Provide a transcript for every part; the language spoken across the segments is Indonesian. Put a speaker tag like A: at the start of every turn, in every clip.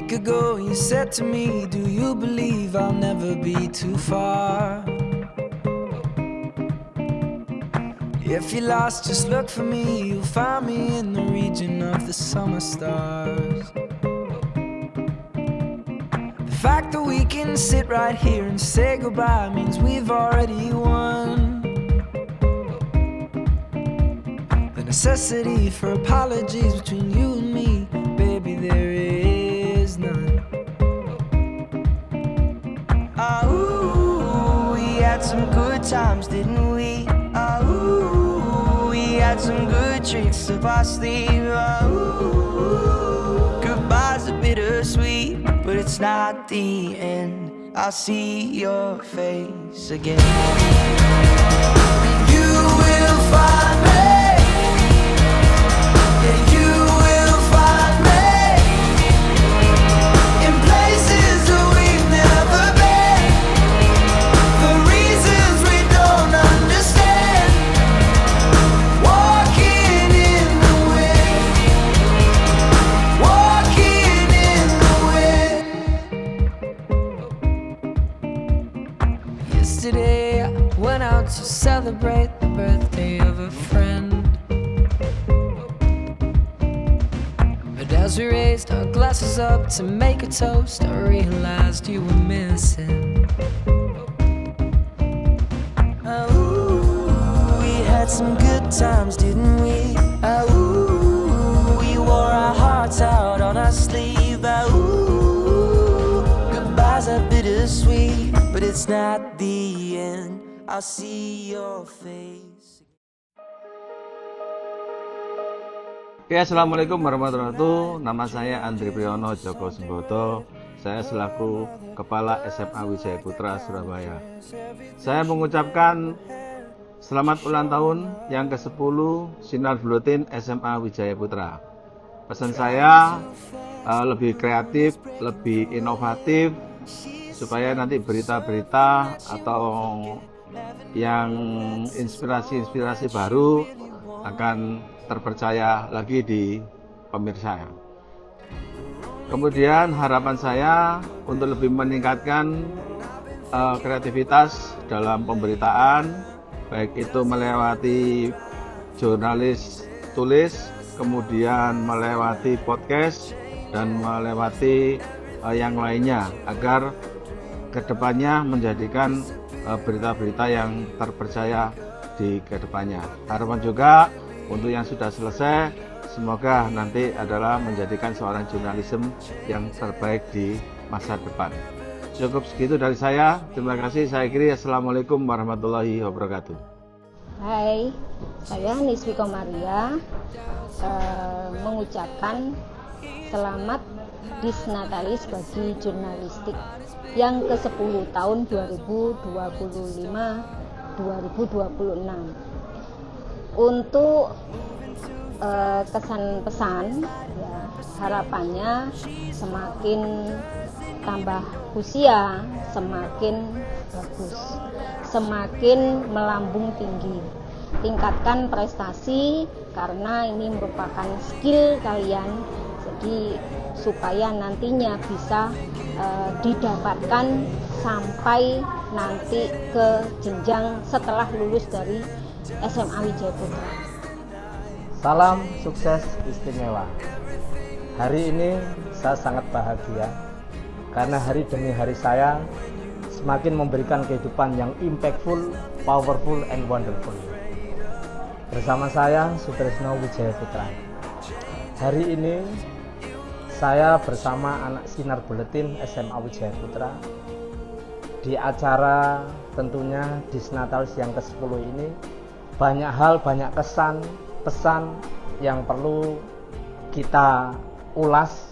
A: week ago you said to me, do you believe I'll never be too far? If you're lost, just look for me. You'll find me in the region of the summer stars. The fact that we can sit right here and say goodbye means we've already won. The necessity for apologies between you and me, baby, there is none. Oh, we had some good times, didn't we? Oh, we had some good tricks up our sleeve. Oh, goodbye's a bittersweet, but it's not the end. I'll see your face again. You will find me. Yeah, you will find me in places that we've never been, for reasons we don't understand. Walking in the wind, walking in the wind. Yesterday I went out to celebrate the birthday of a friend. But as we raised our glasses up to make a toast, I realized you were missing. Oh, we had some good times, didn't we? Oh, we wore our hearts out on our sleeve. Oh, goodbyes are bittersweet, but it's not the end. I'll see your face.
B: Oke, assalamualaikum warahmatullahi wabarakatuh. Nama saya Andri Priyono Joko Sembodo. Saya selaku Kepala SMA Wijaya Putra Surabaya. Saya mengucapkan selamat ulang tahun yang ke-10 Sinar Buletin SMA Wijaya Putra. Pesan saya lebih kreatif, lebih inovatif, supaya nanti berita-berita atau yang inspirasi-inspirasi baru akan terpercaya lagi di pemirsa. Kemudian harapan saya untuk lebih meningkatkan kreativitas dalam pemberitaan, baik itu melewati jurnalis tulis, kemudian melewati podcast, dan melewati yang lainnya, agar kedepannya menjadikan berita-berita yang terpercaya di kedepannya. Harapan juga untuk yang sudah selesai, semoga nanti adalah menjadikan seorang jurnalisme yang terbaik di masa depan. Cukup segitu dari saya. Terima kasih. Saya akhiri. Assalamualaikum warahmatullahi wabarakatuh.
C: Hai, saya Niswi Komaria mengucapkan selamat Disnatalis bagi jurnalistik yang ke-10 tahun 2025-2026. Untuk kesan pesan, ya, harapannya semakin tambah usia semakin bagus, semakin melambung tinggi. Tingkatkan prestasi karena ini merupakan skill kalian, jadi supaya nantinya bisa didapatkan sampai nanti ke jenjang setelah lulus dari SMA Wijaya Putra.
D: Salam sukses istimewa. Hari ini saya sangat bahagia karena hari demi hari saya semakin memberikan kehidupan yang impactful, powerful, and wonderful. Bersama saya Sutrisno Wijaya Putra. Hari ini saya bersama anak Sinar Buletin SMA Wijaya Putra di acara tentunya Disnatalis yang ke-10 ini. Banyak hal, banyak kesan, pesan yang perlu kita ulas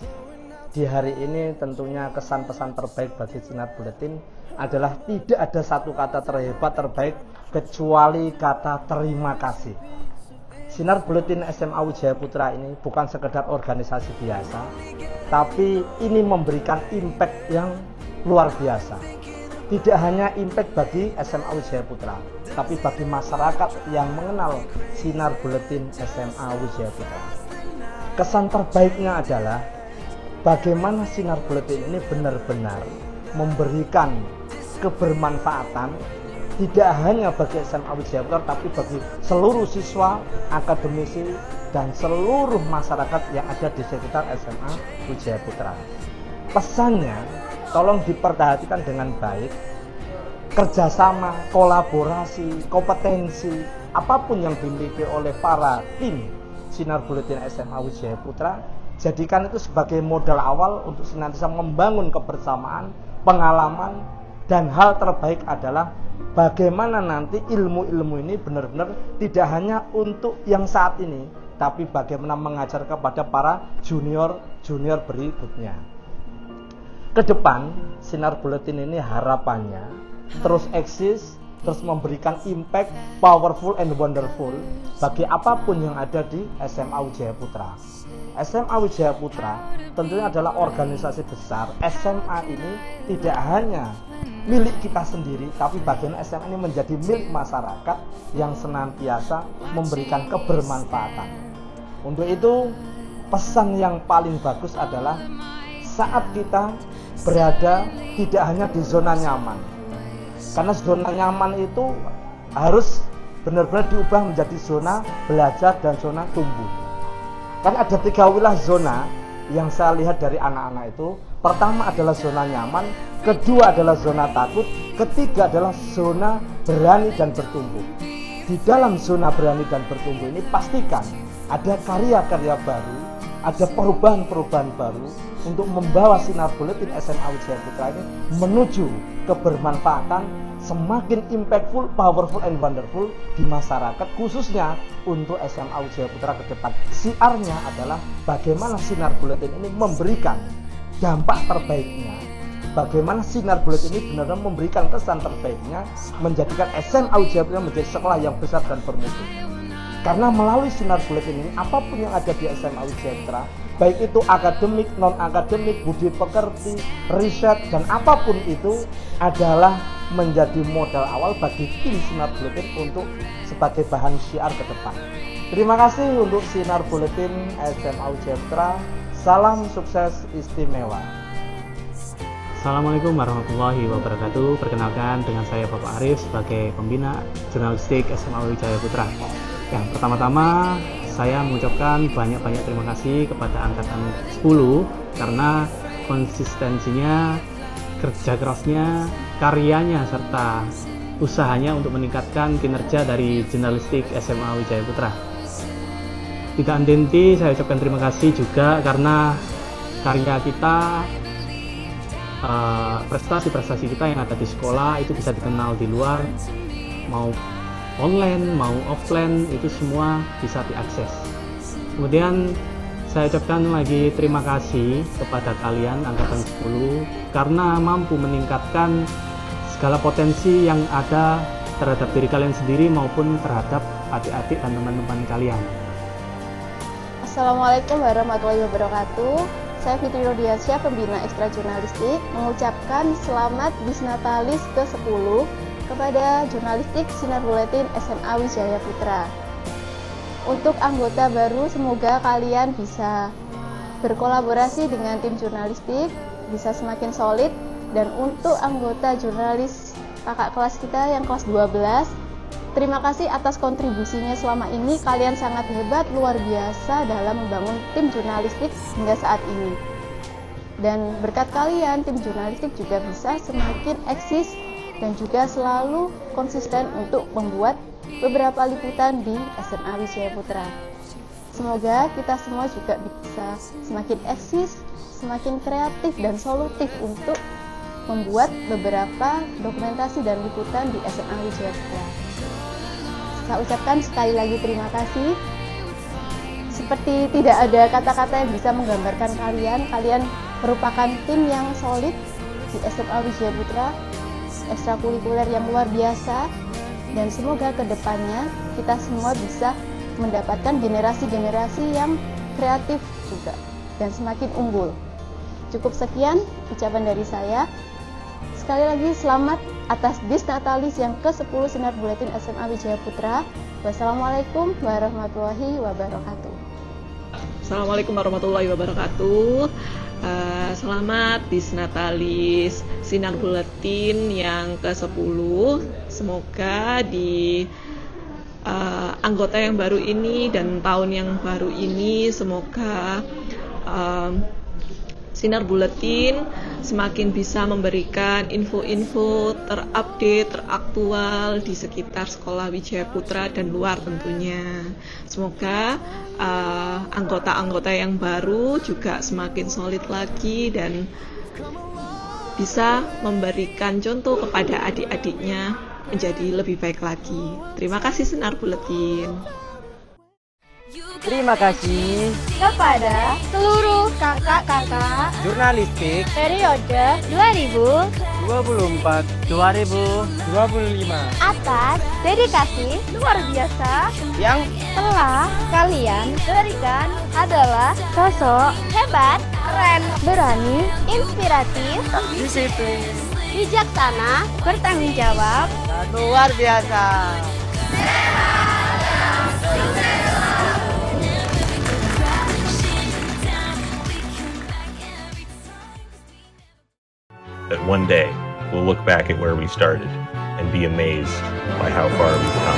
D: di hari ini. Tentunya kesan pesan terbaik bagi Sinar Buletin adalah tidak ada satu kata terhebat terbaik kecuali kata terima kasih. Sinar Buletin SMA Wijaya Putra ini bukan sekedar organisasi biasa, tapi ini memberikan impact yang luar biasa. Tidak hanya impact bagi SMA Wijaya Putra, tapi bagi masyarakat yang mengenal Sinar Buletin SMA Wijaya Putra. Kesan terbaiknya adalah bagaimana Sinar Buletin ini benar-benar memberikan kebermanfaatan tidak hanya bagi SMA Wijaya Putra tapi bagi seluruh siswa, akademisi dan seluruh masyarakat yang ada di sekitar SMA Wijaya Putra. Pesannya tolong diperhatikan dengan baik, kerjasama, kolaborasi, kompetensi apapun yang dimiliki oleh para tim Sinar Buletin SMA Wijaya Putra, jadikan itu sebagai modal awal untuk senantiasa membangun kebersamaan, pengalaman, dan hal terbaik adalah bagaimana nanti ilmu-ilmu ini benar-benar tidak hanya untuk yang saat ini, tapi bagaimana mengajar kepada para junior berikutnya. Ke depan, Sinar Buletin ini harapannya terus eksis, terus memberikan impact powerful and wonderful bagi apapun yang ada di SMA Wijaya Putra. SMA Wijaya Putra tentunya adalah organisasi besar. SMA ini tidak hanya milik kita sendiri, tapi bagaimana SMA ini menjadi milik masyarakat yang senantiasa memberikan kebermanfaatan. Untuk itu, pesan yang paling bagus adalah saat kita berada tidak hanya di zona nyaman, karena zona nyaman itu harus benar-benar diubah menjadi zona belajar dan zona tumbuh. Kan ada 3 wilayah zona yang saya lihat dari anak-anak itu. Pertama adalah zona nyaman, kedua adalah zona takut, ketiga adalah zona berani dan bertumbuh. Di dalam zona berani dan bertumbuh ini pastikan ada karya-karya baru, ada perubahan-perubahan baru untuk membawa Sinar Buletin SMA Wijaya Putra ini menuju kebermanfaatan semakin impactful, powerful, and wonderful di masyarakat, khususnya untuk SMA Wijaya Putra ke depan. Siarnya adalah bagaimana Sinar Buletin ini memberikan dampak terbaiknya, bagaimana Sinar Buletin ini benar-benar memberikan kesan terbaiknya, menjadikan SMA Wijaya Putra menjadi sekolah yang besar dan bermutu. Karena melalui Sinar Buletin ini, apapun yang ada di SMA Wijaya Putra, baik itu akademik, non-akademik, budi pekerti, riset, dan apapun itu adalah menjadi modal awal bagi tim Sinar Buletin untuk sebagai bahan syiar ke depan. Terima kasih untuk Sinar Buletin SMA Wijaya Putra. Salam sukses istimewa.
E: Assalamualaikum warahmatullahi wabarakatuh. Perkenalkan dengan saya Bapak Arif sebagai pembina jurnalistik SMA Wijaya Putra. Yang pertama-tama saya mengucapkan banyak-banyak terima kasih kepada angkatan 10 karena konsistensinya, kerja kerasnya, karyanya serta usahanya untuk meningkatkan kinerja dari jurnalistik SMA Wijaya Putra. Tidak henti, saya ucapkan terima kasih juga karena karya kita, prestasi-prestasi kita yang ada di sekolah itu bisa dikenal di luar, mau online, mau offline, itu semua bisa diakses. Kemudian saya ucapkan lagi terima kasih kepada kalian angkatan 10 karena mampu meningkatkan segala potensi yang ada terhadap diri kalian sendiri maupun terhadap adik-adik dan teman-teman kalian.
F: Assalamualaikum warahmatullahi wabarakatuh. Saya Fitri Rodiansyah, pembina ekstra jurnalistik, mengucapkan selamat Bisnatalis ke-10 kepada jurnalistik Sinar Buletin SMA Wijaya Putra. Untuk anggota baru, semoga kalian bisa berkolaborasi dengan tim jurnalistik, bisa semakin solid. Dan untuk anggota jurnalis kakak kelas kita yang kelas 12, terima kasih atas kontribusinya selama ini. Kalian sangat hebat, luar biasa dalam membangun tim jurnalistik hingga saat ini. Dan berkat kalian, tim jurnalistik juga bisa semakin eksis dan juga selalu konsisten untuk membuat beberapa liputan di SMA Wijaya Putra. Semoga kita semua juga bisa semakin eksis, semakin kreatif dan solutif untuk membuat beberapa dokumentasi dan liputan di SMA Wijaya Putra. Saya ucapkan sekali lagi terima kasih. Seperti tidak ada kata-kata yang bisa menggambarkan kalian merupakan tim yang solid di SMA Wijaya Putra, ekstrakurikuler yang luar biasa, dan semoga kedepannya kita semua bisa mendapatkan generasi-generasi yang kreatif juga dan semakin unggul. Cukup sekian ucapan dari saya. Sekali lagi selamat atas Bisnatalis yang ke-10 Sinar Buletin SMA Wijaya Putra. Wassalamualaikum warahmatullahi wabarakatuh.
G: Assalamualaikum warahmatullahi wabarakatuh. Selamat Disnatalis Sinar Buletin yang ke-10. Semoga di anggota yang baru ini dan tahun yang baru ini, semoga Sinar Buletin semakin bisa memberikan info-info terupdate, teraktual di sekitar Sekolah Wijaya Putra dan luar tentunya. Semoga anggota-anggota yang baru juga semakin solid lagi dan bisa memberikan contoh kepada adik-adiknya menjadi lebih baik lagi. Terima kasih Sinar Buletin.
H: Terima kasih
F: Kepada seluruh kakak-kakak
H: jurnalistik
F: periode
H: 2024-2025
F: atas dedikasi luar biasa
H: yang
F: telah kalian berikan. Adalah sosok hebat, keren, berani, inspiratif,
H: disiplin
F: bijaksana, bertanggung jawab.
H: dan luar biasa.
I: That one day we'll look back at where we started and be amazed by how far we've come.